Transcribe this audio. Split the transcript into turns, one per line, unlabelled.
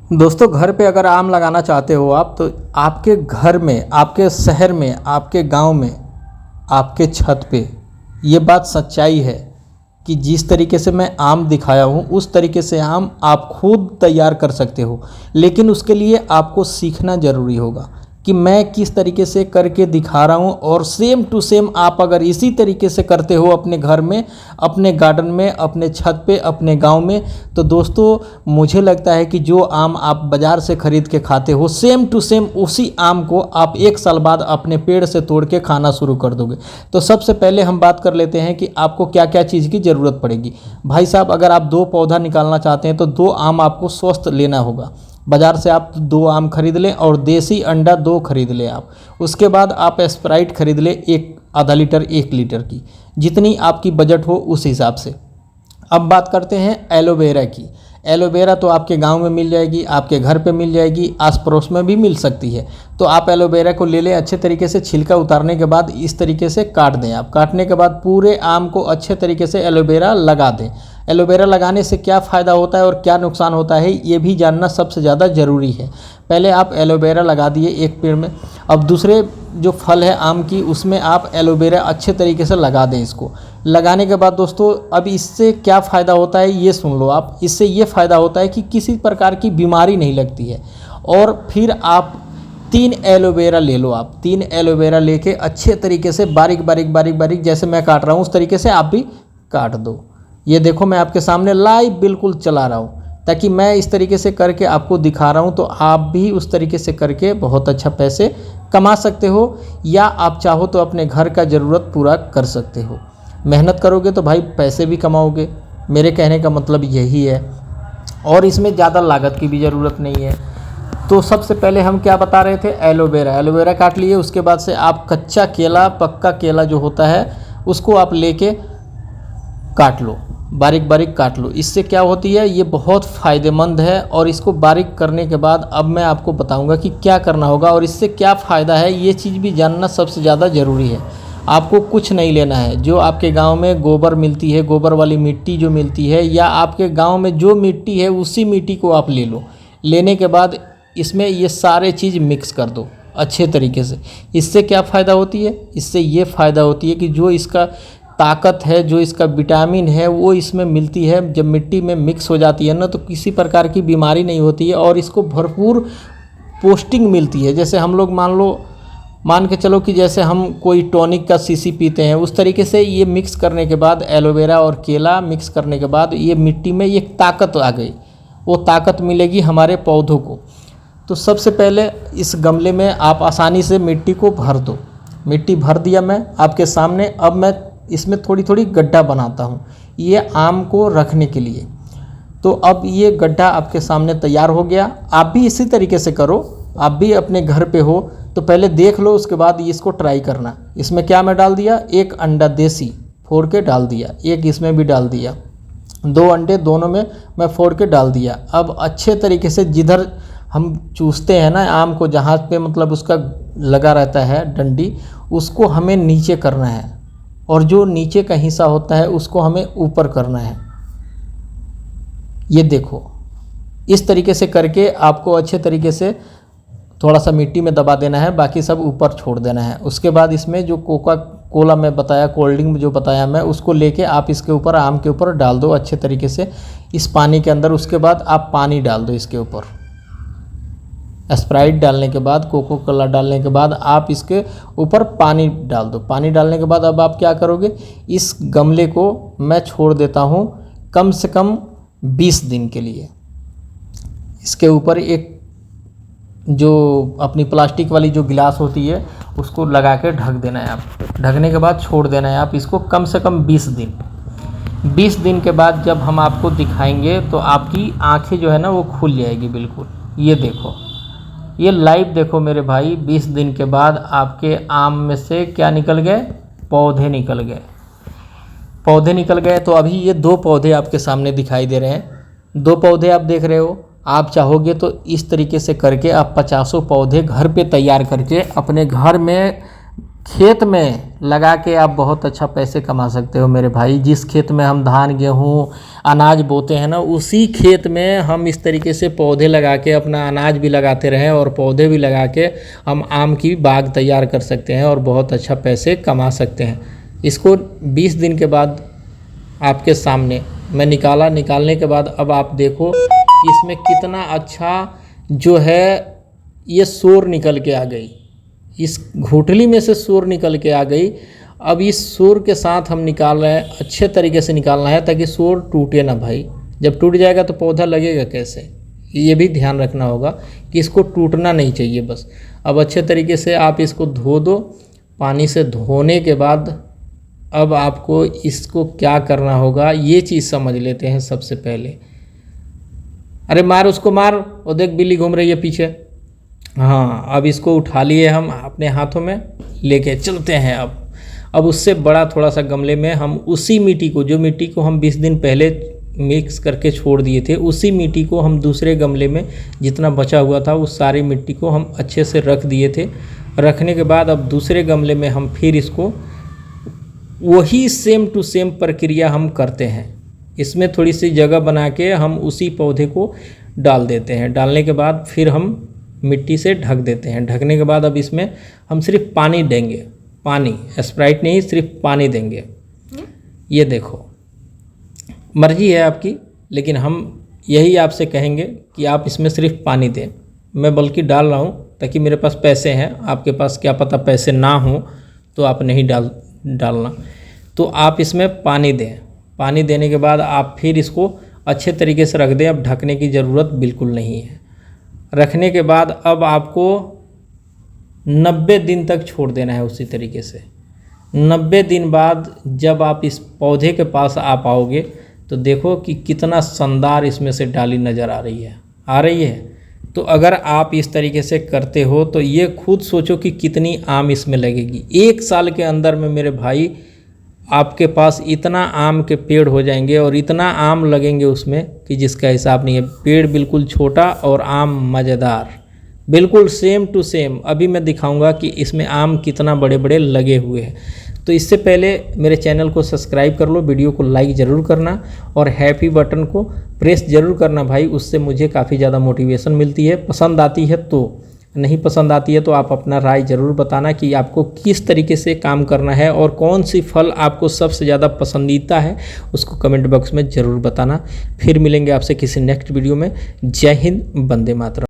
दोस्तों, घर पे अगर आम लगाना चाहते हो आप, तो आपके घर में, आपके शहर में, आपके गांव में, आपके छत पे, ये बात सच्चाई है कि जिस तरीके से मैं आम दिखाया हूँ उस तरीके से आम आप खुद तैयार कर सकते हो। लेकिन उसके लिए आपको सीखना ज़रूरी होगा कि मैं किस तरीके से करके दिखा रहा हूँ, और सेम टू सेम आप अगर इसी तरीके से करते हो अपने घर में, अपने गार्डन में, अपने छत पे, अपने गांव में, तो दोस्तों मुझे लगता है कि जो आम आप बाज़ार से ख़रीद के खाते हो, सेम टू सेम उसी आम को आप 1 साल बाद अपने पेड़ से तोड़ के खाना शुरू कर दोगे। तो सबसे पहले हम बात कर लेते हैं कि आपको क्या क्या चीज़ की ज़रूरत पड़ेगी। भाई साहब, अगर आप 2 पौधा निकालना चाहते हैं तो 2 आम आपको स्वस्थ लेना होगा। बाज़ार से आप 2 आम खरीद लें और देसी अंडा 2 खरीद लें आप। उसके बाद आप स्प्राइट खरीद लें, एक आधा लीटर 1 लीटर की, जितनी आपकी बजट हो उस हिसाब से। अब बात करते हैं एलोवेरा की। एलोवेरा तो आपके गांव में मिल जाएगी, आपके घर पे मिल जाएगी, आस पड़ोस में भी मिल सकती है। तो आप एलोवेरा को ले लें, अच्छे तरीके से छिलका उतारने के बाद इस तरीके से काट दें आप। काटने के बाद पूरे आम को अच्छे तरीके से एलोवेरा लगा दें। एलोवेरा लगाने से क्या फ़ायदा होता है और क्या नुकसान होता है, ये भी जानना सबसे ज़्यादा ज़रूरी है। पहले आप एलोवेरा लगा दिए एक पेड़ में, अब दूसरे जो फल है आम की, उसमें आप एलोवेरा अच्छे तरीके से लगा दें। इसको लगाने के बाद दोस्तों, अब इससे क्या फ़ायदा होता है ये सुन लो आप। इससे ये फ़ायदा होता है कि किसी प्रकार की बीमारी नहीं लगती है। और फिर आप 3 एलोवेरा ले लो आप। 3 एलोवेरा लेके अच्छे तरीके से बारीक बारीक बारीक बारीक, जैसे मैं काट रहा हूँ उस तरीके से आप भी काट दो। ये देखो, मैं आपके सामने लाइव बिल्कुल चला रहा हूँ, ताकि मैं इस तरीके से करके आपको दिखा रहा हूँ, तो आप भी उस तरीके से करके बहुत अच्छा पैसे कमा सकते हो, या आप चाहो तो अपने घर का ज़रूरत पूरा कर सकते हो। मेहनत करोगे तो भाई पैसे भी कमाओगे, मेरे कहने का मतलब यही है। और इसमें ज़्यादा लागत की भी ज़रूरत नहीं है। तो सबसे पहले हम क्या बता रहे थे, एलोवेरा। एलोवेरा काट लिए, उसके बाद से आप कच्चा केला, पक्का केला जो होता है, उसको आप लेके काट लो, बारीक बारीक काट लो। इससे क्या होती है, ये बहुत फ़ायदेमंद है। और इसको बारीक करने के बाद अब मैं आपको बताऊंगा कि क्या करना होगा और इससे क्या फ़ायदा है, ये चीज़ भी जानना सबसे ज़्यादा ज़रूरी है। आपको कुछ नहीं लेना है। जो आपके गांव में गोबर मिलती है, गोबर वाली मिट्टी जो मिलती है, या आपके गांव में जो मिट्टी है उसी मिट्टी को आप ले लो। लेने के बाद इसमें ये सारे चीज़ मिक्स कर दो अच्छे तरीके से। इससे क्या फ़ायदा होती है, इससे ये फ़ायदा होती है कि जो इसका ताकत है, जो इसका विटामिन है, वो इसमें मिलती है। जब मिट्टी में मिक्स हो जाती है ना, तो किसी प्रकार की बीमारी नहीं होती है और इसको भरपूर पोस्टिंग मिलती है। जैसे हम लोग मान के चलो कि जैसे हम कोई टॉनिक का शीशी पीते हैं, उस तरीके से ये मिक्स करने के बाद, एलोवेरा और केला मिक्स करने के बाद, ये मिट्टी में एक ताकत आ गई। वो ताकत मिलेगी हमारे पौधों को। तो सबसे पहले इस गमले में आप आसानी से मिट्टी को भर दो। मिट्टी भर दिया मैं आपके सामने। अब मैं इसमें थोड़ी थोड़ी गड्ढा बनाता हूँ, ये आम को रखने के लिए। तो अब ये गड्ढा आपके सामने तैयार हो गया। आप भी इसी तरीके से करो, आप भी अपने घर पे हो तो पहले देख लो, उसके बाद इसको ट्राई करना। इसमें क्या मैं डाल दिया, 1 अंडा देसी फोड़ के डाल दिया, 1 इसमें भी डाल दिया, 2 अंडे दोनों में मैं फोड़ के डाल दिया। अब अच्छे तरीके से जिधर हम चूसते हैं ना आम को, जहाँ पे मतलब उसका लगा रहता है डंडी, उसको हमें नीचे करना है, और जो नीचे का हिस्सा होता है उसको हमें ऊपर करना है। ये देखो, इस तरीके से करके आपको अच्छे तरीके से थोड़ा सा मिट्टी में दबा देना है, बाकी सब ऊपर छोड़ देना है। उसके बाद इसमें जो कोका कोला मैं बताया, कोल्ड ड्रिंक जो बताया मैं, उसको लेके आप इसके ऊपर, आम के ऊपर डाल दो अच्छे तरीके से इस पानी के अंदर। उसके बाद आप पानी डाल दो इसके ऊपर। स्प्राइट डालने के बाद, कोको कोला डालने के बाद आप इसके ऊपर पानी डाल दो। पानी डालने के बाद अब आप क्या करोगे, इस गमले को मैं छोड़ देता हूँ कम से कम 20 दिन के लिए। इसके ऊपर एक जो अपनी प्लास्टिक वाली जो गिलास होती है उसको लगा के ढक देना है आप। ढकने के बाद छोड़ देना है आप इसको कम से कम 20 दिन। 20 दिन के बाद जब हम आपको दिखाएंगे तो आपकी आंखें जो है ना वो खुल जाएगी बिल्कुल। ये देखो, ये लाइव देखो मेरे भाई। 20 दिन के बाद आपके आम में से क्या निकल गए, पौधे निकल गए। पौधे निकल गए तो अभी ये 2 पौधे आपके सामने दिखाई दे रहे हैं। 2 पौधे आप देख रहे हो। आप चाहोगे तो इस तरीके से करके आप 50 पौधे घर पे तैयार करके अपने घर में खेत में लगा के आप बहुत अच्छा पैसे कमा सकते हो मेरे भाई। जिस खेत में हम धान गेहूँ अनाज बोते हैं ना, उसी खेत में हम इस तरीके से पौधे लगा के अपना अनाज भी लगाते रहें और पौधे भी लगा के हम आम की बाग तैयार कर सकते हैं और बहुत अच्छा पैसे कमा सकते हैं। इसको 20 दिन के बाद आपके सामने मैं निकालने के बाद अब आप देखो कि इसमें कितना अच्छा जो है ये सोर निकल के आ गई, इस घोटली में से सोर निकल के आ गई। अब इस सोर के साथ हम निकाल रहे हैं, अच्छे तरीके से निकालना है ताकि सोर टूटे ना भाई। जब टूट जाएगा तो पौधा लगेगा कैसे, ये भी ध्यान रखना होगा कि इसको टूटना नहीं चाहिए बस। अब अच्छे तरीके से आप इसको धो दो। पानी से धोने के बाद अब आपको इसको क्या करना होगा ये चीज़ समझ लेते हैं सबसे पहले। अरे मार उसको मार, और देख बिल्ली घूम रही है पीछे। हाँ, अब इसको उठा लिए हम अपने हाथों में, लेके चलते हैं। अब उससे बड़ा थोड़ा सा गमले में हम उसी मिट्टी को, जो मिट्टी को हम 20 दिन पहले मिक्स करके छोड़ दिए थे, उसी मिट्टी को हम दूसरे गमले में जितना बचा हुआ था उस सारी मिट्टी को हम अच्छे से रख दिए थे। रखने के बाद अब दूसरे गमले में हम फिर इसको वही सेम टू सेम प्रक्रिया हम करते हैं। इसमें थोड़ी सी जगह बना के हम उसी पौधे को डाल देते हैं। डालने के बाद फिर हम मिट्टी से ढक देते हैं। ढकने के बाद अब इसमें हम सिर्फ पानी देंगे, पानी, स्प्राइट नहीं, सिर्फ पानी देंगे। ये देखो, मर्जी है आपकी, लेकिन हम यही आपसे कहेंगे कि आप इसमें सिर्फ पानी दें। मैं बल्कि डाल रहा हूँ ताकि मेरे पास पैसे हैं, आपके पास क्या पता पैसे ना हो तो आप नहीं डालना। तो आप इसमें पानी दें। पानी देने के बाद आप फिर इसको अच्छे तरीके से रख दें। अब ढकने की ज़रूरत बिल्कुल नहीं है। रखने के बाद अब आपको 90 दिन तक छोड़ देना है उसी तरीके से। 90 दिन बाद जब आप इस पौधे के पास आ पाओगे तो देखो कि कितना शानदार इसमें से डाली नज़र आ रही है। तो अगर आप इस तरीके से करते हो तो ये खुद सोचो कि कितनी आम इसमें लगेगी। 1 साल के अंदर में मेरे भाई आपके पास इतना आम के पेड़ हो जाएंगे और इतना आम लगेंगे उसमें कि जिसका हिसाब नहीं है। पेड़ बिल्कुल छोटा और आम मज़ेदार, बिल्कुल सेम टू सेम। अभी मैं दिखाऊंगा कि इसमें आम कितना बड़े बड़े लगे हुए हैं। तो इससे पहले मेरे चैनल को सब्सक्राइब कर लो, वीडियो को लाइक ज़रूर करना और हैप्पी बटन को प्रेस ज़रूर करना भाई। उससे मुझे काफ़ी ज़्यादा मोटिवेशन मिलती है। पसंद आती है तो, नहीं पसंद आती है तो आप अपना राय ज़रूर बताना कि आपको किस तरीके से काम करना है और कौन सी फल आपको सबसे ज़्यादा पसंदीदा है, उसको कमेंट बॉक्स में ज़रूर बताना। फिर मिलेंगे आपसे किसी नेक्स्ट वीडियो में। जय हिंद, वंदे मातरम।